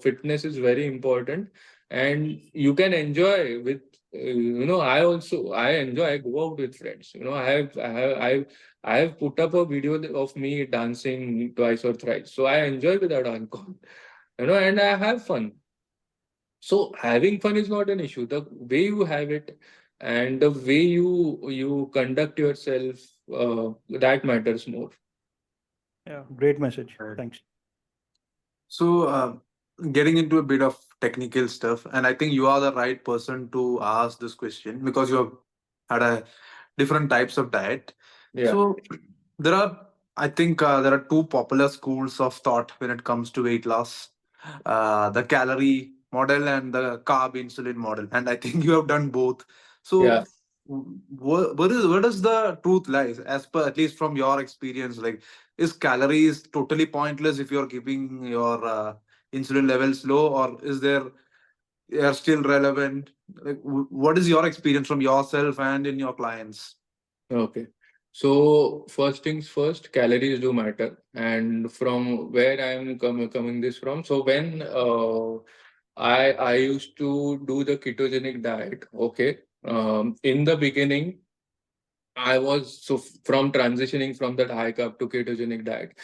fitness is very important, and you can enjoy with I enjoy, I go out with friends. I have put up a video of me dancing twice or thrice, so I enjoy without alcohol. And I have fun. So having fun is not an issue. The way you have it and the way you conduct yourself, that matters more. Yeah, great message. Right. Thanks. So, getting into a bit of technical stuff, and I think you are the right person to ask this question because you have had a different types of diet. Yeah, So, there are, I think, there are two popular schools of thought when it comes to weight loss: the calorie model and the carb insulin model. And I think you have done both. So, yeah. where does the truth lies, as per at least from your experience? Like, is calories totally pointless if you're keeping your insulin levels low, or is there they are still relevant? Like, what is your experience from yourself and in your clients? Okay. So first things first, calories do matter. And from where I'm coming this from, so when I used to do the ketogenic diet, okay. In the beginning, I was from transitioning from that high carb to ketogenic diet.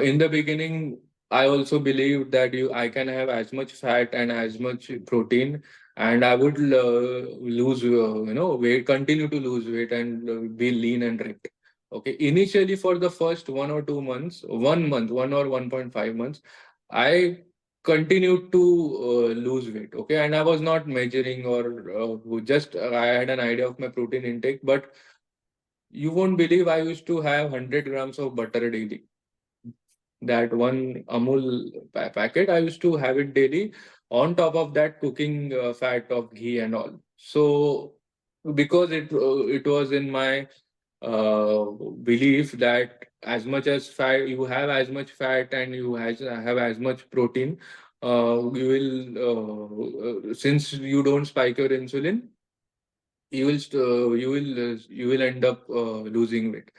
In the beginning, I also believed that I can have as much fat and as much protein, and I would lose weight, continue to lose weight, and be lean and ripped. Okay. Initially, for the first 1 or 2 months, 1 month, 1 or 1.5 months, I continued to lose weight. Okay, and I was not measuring or just I had an idea of my protein intake, but you won't believe I used to have 100 grams of butter daily. That one Amul packet, I used to have it daily. On top of that, cooking fat of ghee and all. So, because it was in my belief that as much as fat you have, as much fat, and have as much protein, you will since you don't spike your insulin, you will end up losing weight.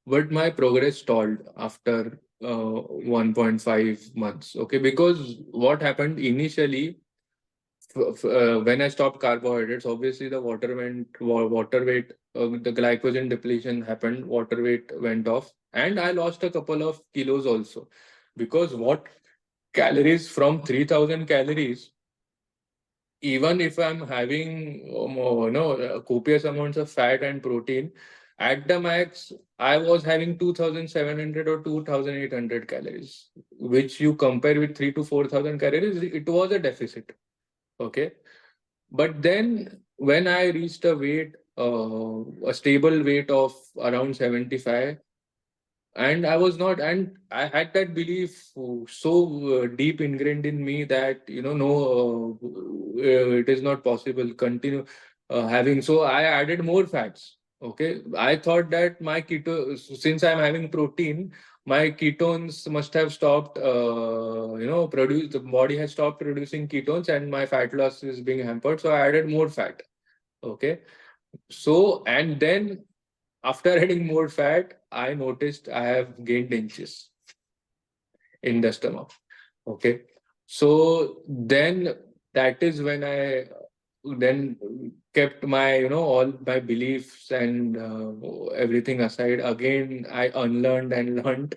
But my progress stalled after 1.5 months. Okay, because what happened initially, when I stopped carbohydrates, obviously the water weight, the glycogen depletion happened, water weight went off, and I lost a couple of kilos also. Because what calories from 3,000 calories, even if I'm having copious amounts of fat and protein, at the max, I was having 2,700 or 2,800 calories, which you compare with 3 to 4,000 calories, it was a deficit. Okay. But then when I reached a stable weight of around 75, and I had that belief so deep ingrained in me that no, it is not possible continue having. So I added more fats. Okay, I thought that my keto, since I'm having protein, my ketones must have stopped. Produce the body has stopped producing ketones, and my fat loss is being hampered. So I added more fat. Okay, so and then after adding more fat, I noticed I have gained inches in the stomach. Okay. So then that is when I then kept my, all my beliefs and everything aside. Again, I unlearned and learned.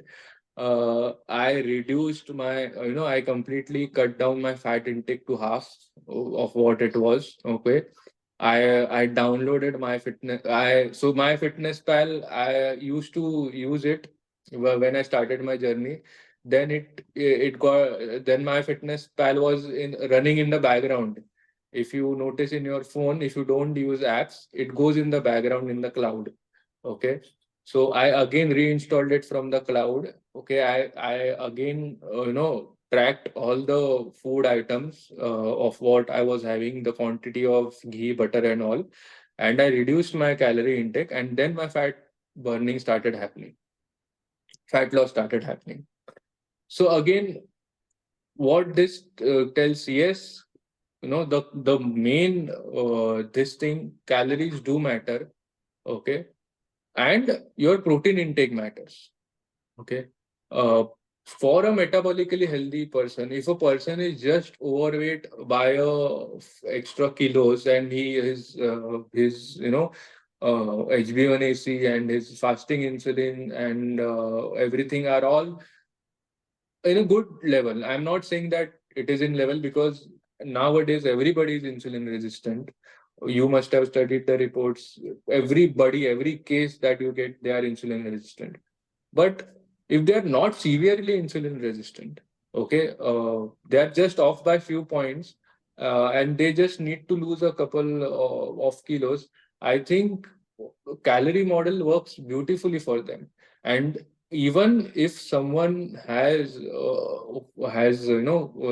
I reduced my, I completely cut down my fat intake to half of what it was. Okay. I downloaded my fitness. My fitness pal. I used to use it when I started my journey. Then it got then my fitness pal was in running in the background. If you notice in your phone, if you don't use apps, it goes in the background in the cloud. Okay. So I again reinstalled it from the cloud. Okay. I again tracked all the food items of what I was having, the quantity of ghee, butter, and all, and I reduced my calorie intake, and then my fat burning started happening. Fat loss started happening. So again, what this tells, yes, the main this thing, calories do matter, okay, and your protein intake matters. Okay. Uh, for a metabolically healthy person, if a person is just overweight by extra kilos and he is his HbA1c and his fasting insulin and everything are all in a good level. I'm not saying that it is in level, because nowadays everybody is insulin resistant. You must have studied the reports. Everybody, every case that you get, they are insulin resistant. But if they are not severely insulin resistant, okay, they are just off by few points, and they just need to lose a couple of kilos, I think calorie model works beautifully for them. And even if someone has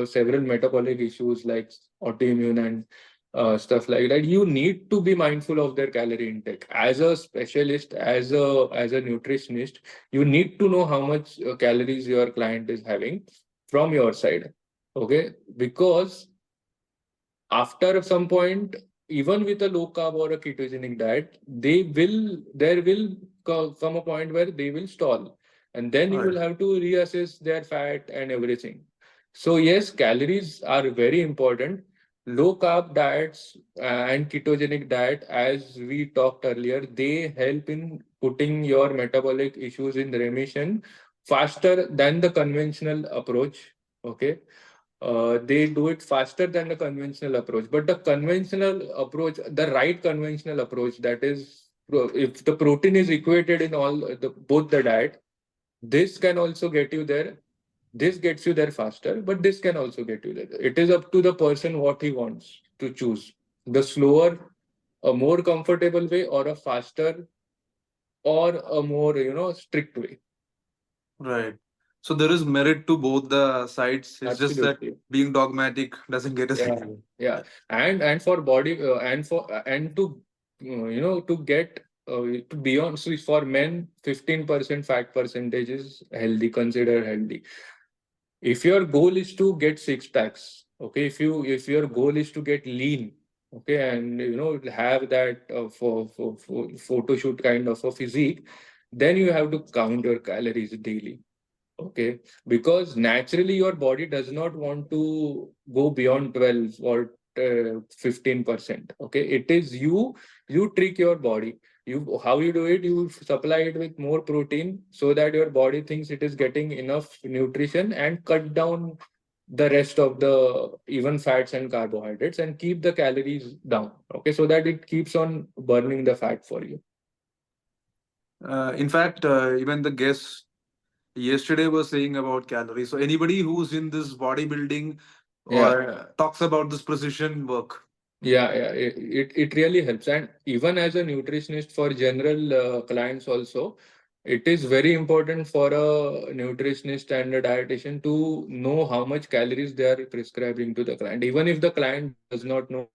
several metabolic issues like autoimmune and stuff like that, you need to be mindful of their calorie intake. As a specialist, as a nutritionist, you need to know how much calories your client is having from your side, okay, because after some point, even with a low carb or a ketogenic diet, there will come a point where they will stall, and then you Right. will have to reassess their fat and everything. So yes, calories are very important. Low carb diets and ketogenic diet, as we talked earlier, they help in putting your metabolic issues in remission faster than the conventional approach. Okay, they do it faster than the conventional approach. But the conventional approach, the right conventional approach, that is, if the protein is equated in all both the diet, this can also get you there. This gets you there faster, but this can also get you there. It is up to the person what he wants to choose: the slower, a more comfortable way, or a faster, or a more strict way. Right. So there is merit to both the sides. It's just that Absolutely. being dogmatic doesn't get us Yeah, anywhere. yeah, and for body and to to get to beyond. So for men, 15% fat percentage is healthy, considered healthy. If your goal is to get six packs, okay, if your goal is to get lean, okay, and have that for photo shoot kind of a physique, then you have to count your calories daily. Okay, because naturally your body does not want to go beyond 12 or 15%. Okay, it is you trick your body. You How you do it? You supply it with more protein so that your body thinks it is getting enough nutrition, and cut down the rest of the even fats and carbohydrates, and keep the calories down. Okay, so that it keeps on burning the fat for you. In fact, even the guest yesterday was saying about calories. So anybody who's in this bodybuilding Yeah. or talks about this precision work. Yeah, yeah, it really helps. And even as a nutritionist for general clients also, it is very important for a nutritionist and a dietitian to know how much calories they are prescribing to the client. Even if the client does not know,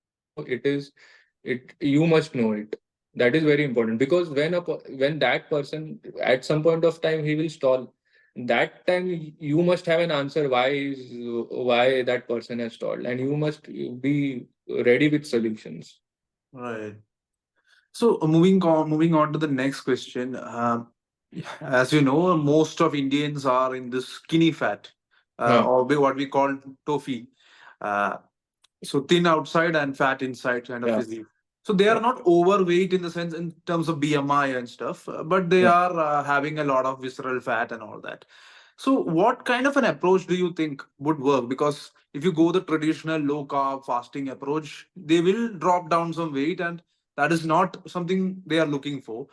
you must know it. That is very important, because when that person at some point of time he will stall, that time you must have an answer why that person has stalled, and you must be ready with solutions. Right. So moving on to the next question. As you know, most of Indians are in this skinny fat, Huh. or what we call tofi. Uh, so thin outside and fat inside kind of Yeah. physique. So they are Yeah. not overweight in the sense in terms of BMI and stuff, but they Yeah. are having a lot of visceral fat and all that. So what kind of an approach do you think would work? Because if you go the traditional low carb fasting approach, they will drop down some weight, and that is not something they are looking for.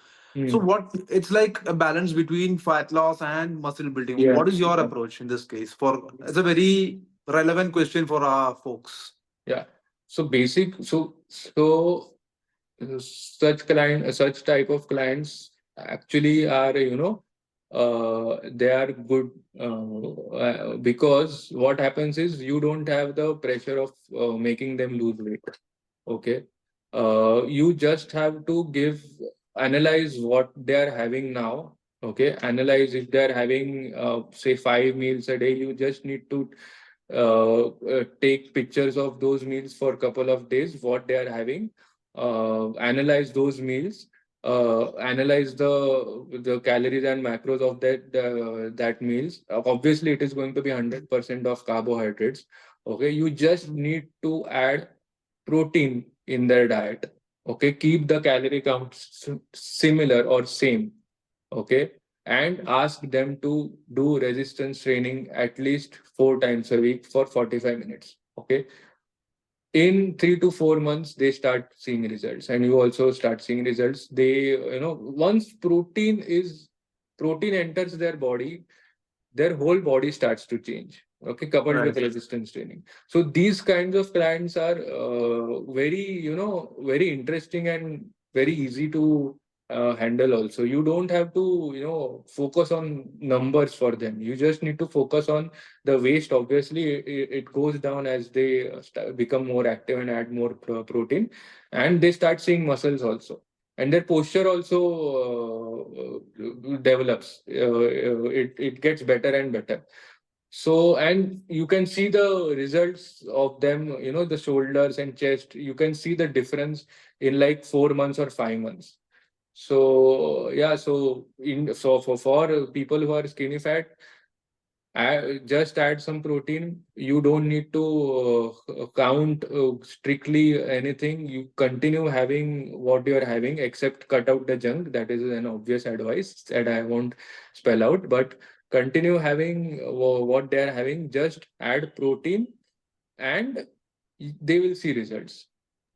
So Hmm. what it's like a balance between fat loss and muscle building. Yeah. What is your approach in this case? For it's a very relevant question for our folks. Yeah. So such type of clients actually are, they are good, because what happens is you don't have the pressure of making them lose weight. Okay. You just have to analyze what they are having now. Okay. Analyze if they are having, say, 5 meals a day. You just need to take pictures of those meals for a couple of days, what they are having, analyze those meals, analyze the calories and macros of that meals. Obviously, it is going to be 100% of carbohydrates. Okay. You just need to add protein in their diet. Okay, keep the calorie count similar or same. Okay, and ask them to do resistance training at least 4 times a week for 45 minutes. Okay, in 3 to 4 months they start seeing results, and you also start seeing results. Once protein enters their body, their whole body starts to change. Okay, coupled with Right. resistance training. So these kinds of clients are very interesting and very easy to handle. Also, you don't have to focus on numbers for them. You just need to focus on the waste. Obviously it goes down as they become more active and add more protein, and they start seeing muscles also, and their posture also develops. It gets better and better. So, and you can see the results of them, the shoulders and chest. You can see the difference in like 4 months or 5 months. So yeah, for people who are skinny fat, just add some protein. You don't need to count strictly anything. You continue having what you are having, except cut out the junk. That is an obvious advice that I won't spell out. But continue having what they are having. Just add protein, and they will see results.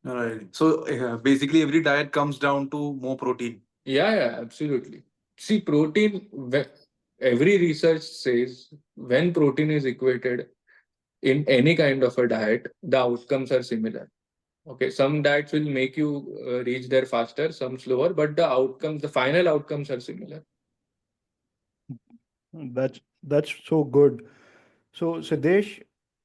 Right. So basically, every diet comes down to more protein. Yeah, yeah, absolutely. See, protein. Every research says when protein is equated in any kind of a diet, the outcomes are similar. Okay, some diets will make you reach there faster, some slower, but the final outcomes are similar. That's so good. So Siddesh,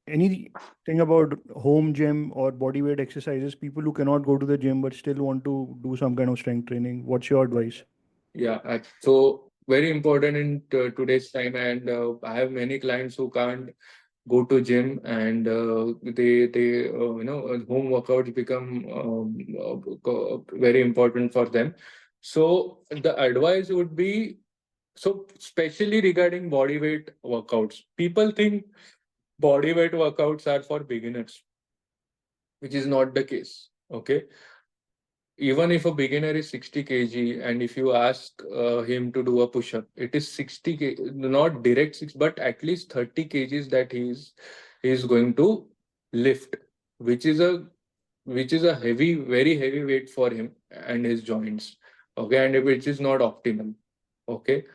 anything about home gym or body weight exercises? People who cannot go to the gym but still want to do some kind of strength training. What's your advice? Yeah, so very important in today's time, and I have many clients who can't go to gym, and home workouts become very important for them. So the advice would be, so especially regarding body weight workouts, people think body weight workouts are for beginners, which is not the case. Okay, even if a beginner is 60 kg, and if you ask him to do a push-up, it is 60 kg, not direct 6, but at least 30 kgs that he is going to lift, which is a heavy, very heavy weight for him and his joints. Okay, and which is not optimal. Okay,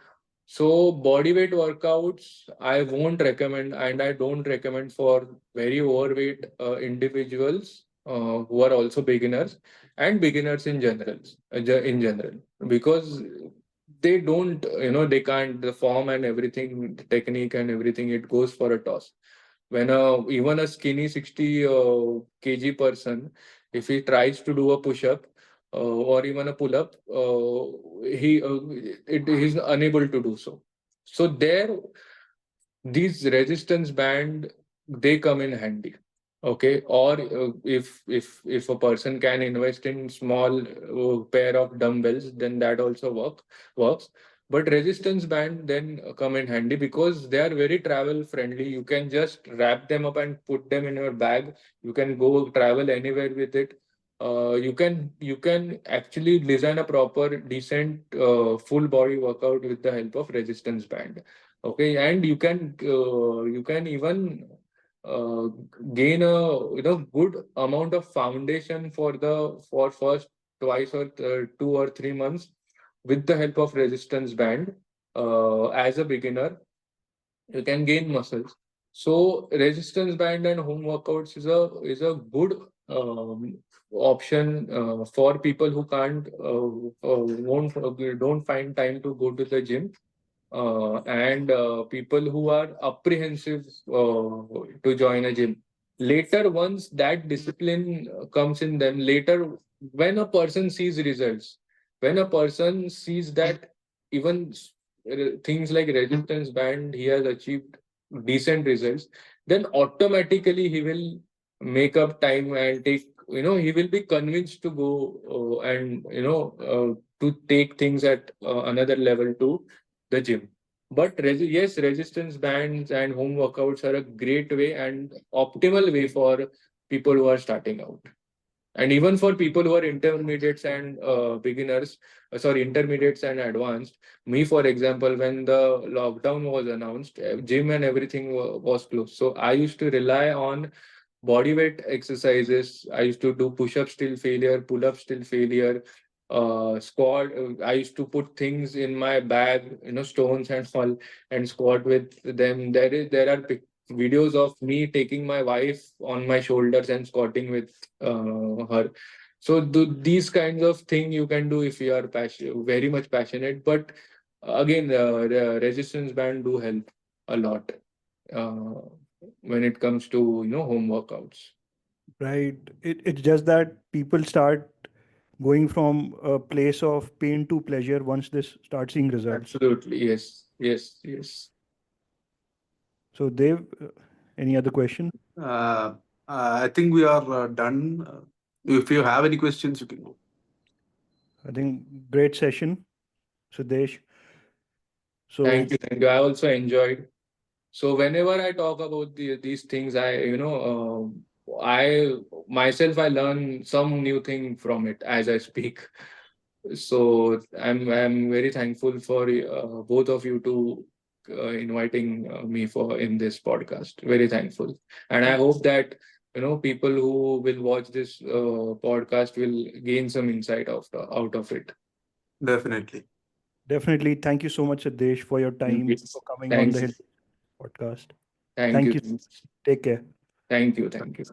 so body weight workouts, I won't recommend, and I don't recommend for very overweight individuals who are also beginners, and beginners in general, because they don't, they can't, the form and everything, the technique and everything, it goes for a toss. When even a skinny 60 kg person, if he tries to do a push-up or even a pull-up, he's unable to do so. So these resistance band, they come in handy. Okay, or if a person can invest in small pair of dumbbells, then that also works. But resistance band then come in handy because they are very travel friendly. You can just wrap them up and put them in your bag. You can go travel anywhere with it. You can actually design a proper decent full body workout with the help of resistance band. Okay, and you can even uh, gain a good amount of foundation for first twice or 2 or 3 months with the help of resistance band. As a beginner, you can gain muscles. So resistance band and home workouts is a good option for people who can't won't don't find time to go to the gym. and people who are apprehensive to join a gym. Later, once that discipline comes in them, later, when a person sees results, when a person sees that even things like resistance band, he has achieved decent results, then automatically he will make up time and take, he will be convinced to go and, to take things at another level to the gym. But yes, resistance bands and home workouts are a great way and optimal way for people who are starting out. And even for people who are intermediates and beginners, sorry, intermediates and advanced. Me, for example, when the lockdown was announced, gym and everything was closed. So I used to rely on body weight exercises. I used to do push-ups till failure, pull-ups till failure, squat. I used to put things in my bag, stones and all, and squat with them. There are videos of me taking my wife on my shoulders and squatting with her. So these kinds of thing you can do if you are very much passionate. But again, the resistance band do help a lot. Uh, when it comes to home workouts. Right. It's just that people start going from a place of pain to pleasure once they start seeing results. Absolutely, yes, yes, yes. So, Dev, any other question? Uh, I think we are done. If you have any questions, you can go. I think great session, Sidhesh. Thank So, you, thank you. I also enjoyed. So whenever I talk about these things, I myself I learn some new thing from it as I speak. So I'm very thankful for both of you to inviting me for in this podcast. Very thankful, and I hope that people who will watch this podcast will gain some insight out of it. Definitely. definitely thank you so much, Sidhesh, for your Thank you. time, for coming on Thank the you. Health podcast. Thank Thank you. you. Take care. Thank you. Thank you.